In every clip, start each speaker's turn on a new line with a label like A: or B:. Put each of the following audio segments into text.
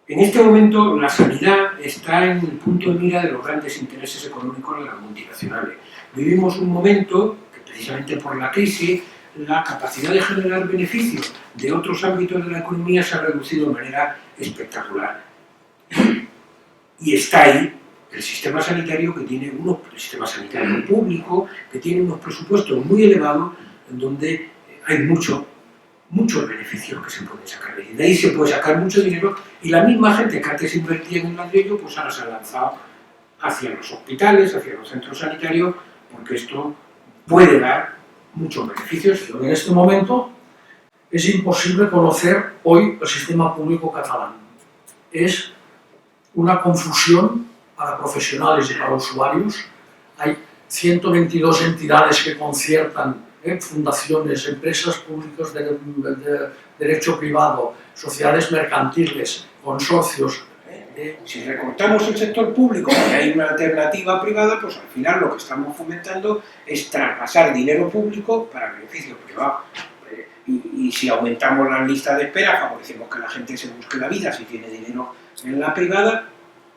A: En este momento la sanidad está en el punto de mira de los grandes intereses económicos de las multinacionales. Vivimos un momento que precisamente por la crisis la capacidad de generar beneficios de otros ámbitos de la economía se ha reducido de manera espectacular. Y está ahí el sistema sanitario el sistema sanitario público que tiene unos presupuestos muy elevados en donde hay muchos beneficios que se pueden sacar. Y de ahí se puede sacar mucho dinero y la misma gente que antes invertía en el ladrillo, pues ahora se ha lanzado hacia los hospitales, hacia los centros sanitarios, porque esto puede dar muchos beneficios.
B: En este momento es imposible conocer hoy el sistema público catalán. Es una confusión para profesionales y para usuarios. Hay 122 entidades que conciertan, fundaciones, empresas públicas de derecho privado, sociedades mercantiles, consorcios.
A: Si recortamos el sector público y hay una alternativa privada, pues al final lo que estamos fomentando es traspasar dinero público para beneficio privado. Y si aumentamos las listas de espera, favorecemos que la gente se busque la vida si tiene dinero en la privada,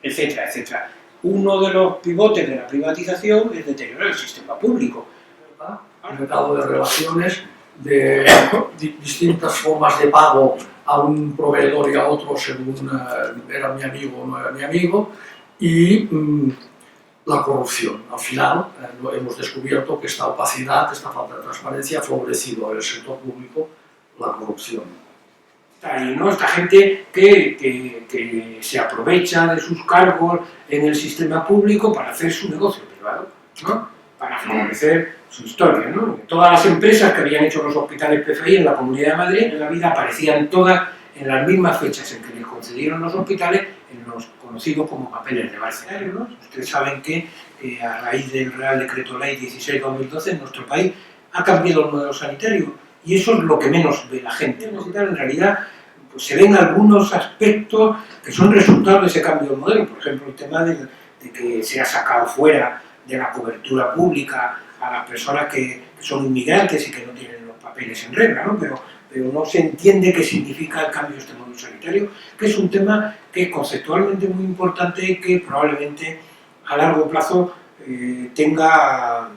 A: etcétera, etcétera. Uno de los pivotes de la privatización es deteriorar el sistema público.
B: El mercado de relaciones, de distintas formas de pago a un proveedor y a otro según era mi amigo o no era mi amigo, y la corrupción. Al final hemos descubierto que esta opacidad, esta falta de transparencia ha favorecido en el sector público la corrupción.
A: Ahí, ¿no? Esta gente que se aprovecha de sus cargos en el sistema público para hacer su negocio privado, ¿no? Para favorecer su historia, ¿no? Todas las empresas que habían hecho los hospitales PFI en la Comunidad de Madrid en la vida aparecían todas en las mismas fechas en que les concedieron los hospitales, en los conocidos como papeles de Barcelona, ¿no? Ustedes saben que a raíz del Real Decreto Ley 16/2012 en nuestro país ha cambiado el modelo sanitario y eso es lo que menos ve la gente. En realidad pues, se ven algunos aspectos que son resultados de ese cambio de modelo, por ejemplo el tema de que se ha sacado fuera de la cobertura pública a las personas que son inmigrantes y que no tienen los papeles en regla, ¿no? Pero no se entiende qué significa el cambio de este modelo sanitario, que es un tema que es conceptualmente muy importante y que probablemente a largo plazo tenga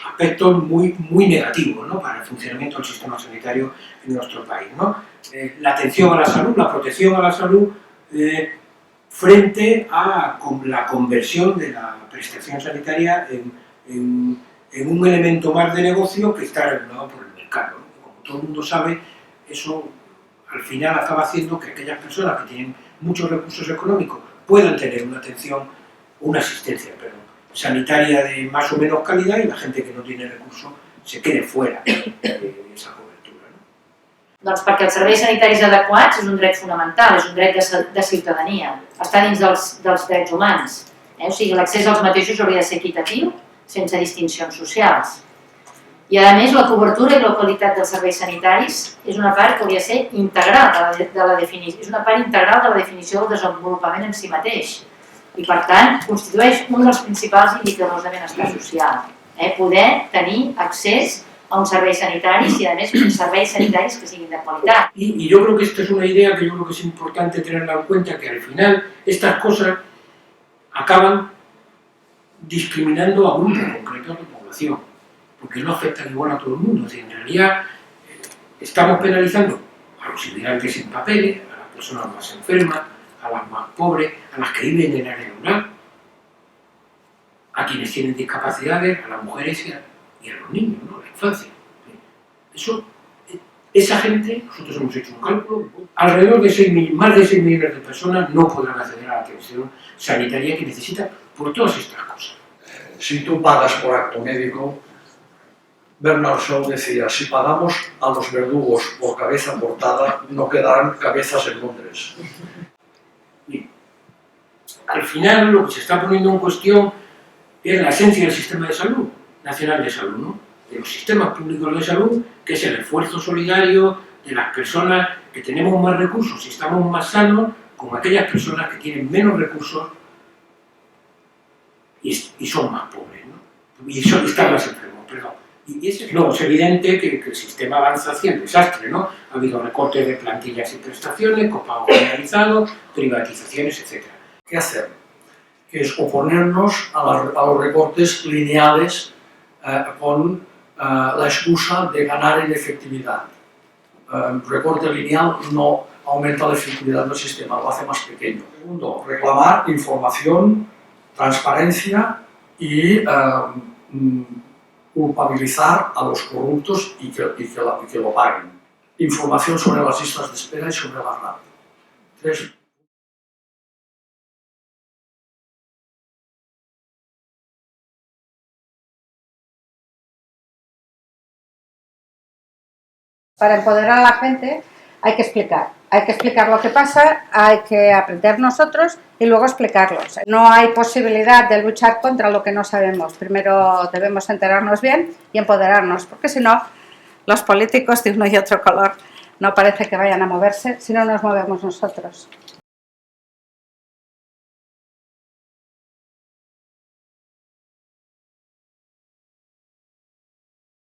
A: aspectos muy negativos, ¿no? Para el funcionamiento del sistema sanitario en nuestro país, ¿no? La atención a la salud, la protección a la salud, frente a la conversión de la prestación sanitaria en un elemento más de negocio que está regulado por el mercado, ¿no? Como todo el mundo sabe, eso al final acaba haciendo que aquellas personas que tienen muchos recursos económicos puedan tener una asistencia sanitaria de más o menos calidad y la gente que no tiene recursos se quede fuera de esa cobertura, no?
C: Doncs perquè els serveis sanitaris adequats és un dret fonamental, és un dret de ciutadania, està dins dels drets humans. O sigui, l'accés als mateixos hauria de ser equitatiu, sense distincions socials. I a més, la cobertura i la qualitat dels serveis sanitaris és una part que hauria de ser integral de la definició, és una part integral de la definició del desenvolupament en si mateix. I per tant, constitueix un dels principals indicadors de benestar social. Poder tenir accés a uns serveis sanitaris y además serveis sanitaris que siguin de calidad.
A: Y yo creo que esta es una idea que yo creo que es importante tenerla en cuenta, que al final estas cosas acaban discriminando a grupos concretos de población, porque no afectan igual a todo el mundo. Es decir, en realidad estamos penalizando a los inmigrantes sin papeles, a las personas más enfermas, a las más pobres, a las que viven en el área rural, a quienes tienen discapacidades, a las mujeres y a los niños, ¿no? A la infancia. Esa gente, nosotros hemos hecho un cálculo, alrededor de más de 6 millones de personas no podrán acceder a la atención sanitaria que necesitan por todas estas cosas.
B: Si tú pagas por acto médico, Bernard Shaw decía, si pagamos a los verdugos por cabeza cortada, no quedarán cabezas en Londres.
A: Bien. Al final lo que se está poniendo en cuestión es la esencia del sistema de salud, nacional de salud, ¿no? De los sistemas públicos de salud, que es el esfuerzo solidario de las personas que tenemos más recursos y estamos más sanos, con aquellas personas que tienen menos recursos y son más pobres, ¿no? Y están más enfermos, perdón. Y luego es evidente que el sistema avanza hacia el desastre, ¿no? Ha habido recortes de plantillas y prestaciones, copago generalizado, privatizaciones, etc.
B: ¿Qué hacer? Que es oponernos a los recortes lineales con la excusa de ganar en efectividad. Recorte lineal no aumenta la efectividad del sistema, lo hace más pequeño. Segundo, reclamar información, transparencia y culpabilizar a los corruptos y que lo paguen. Información sobre las listas de espera y sobre la RAT. 3.
D: Para empoderar a la gente hay que explicar lo que pasa, hay que aprender nosotros y luego explicarlo. No hay posibilidad de luchar contra lo que no sabemos. Primero debemos enterarnos bien y empoderarnos, porque si no, los políticos de uno y otro color no parece que vayan a moverse si no nos movemos nosotros.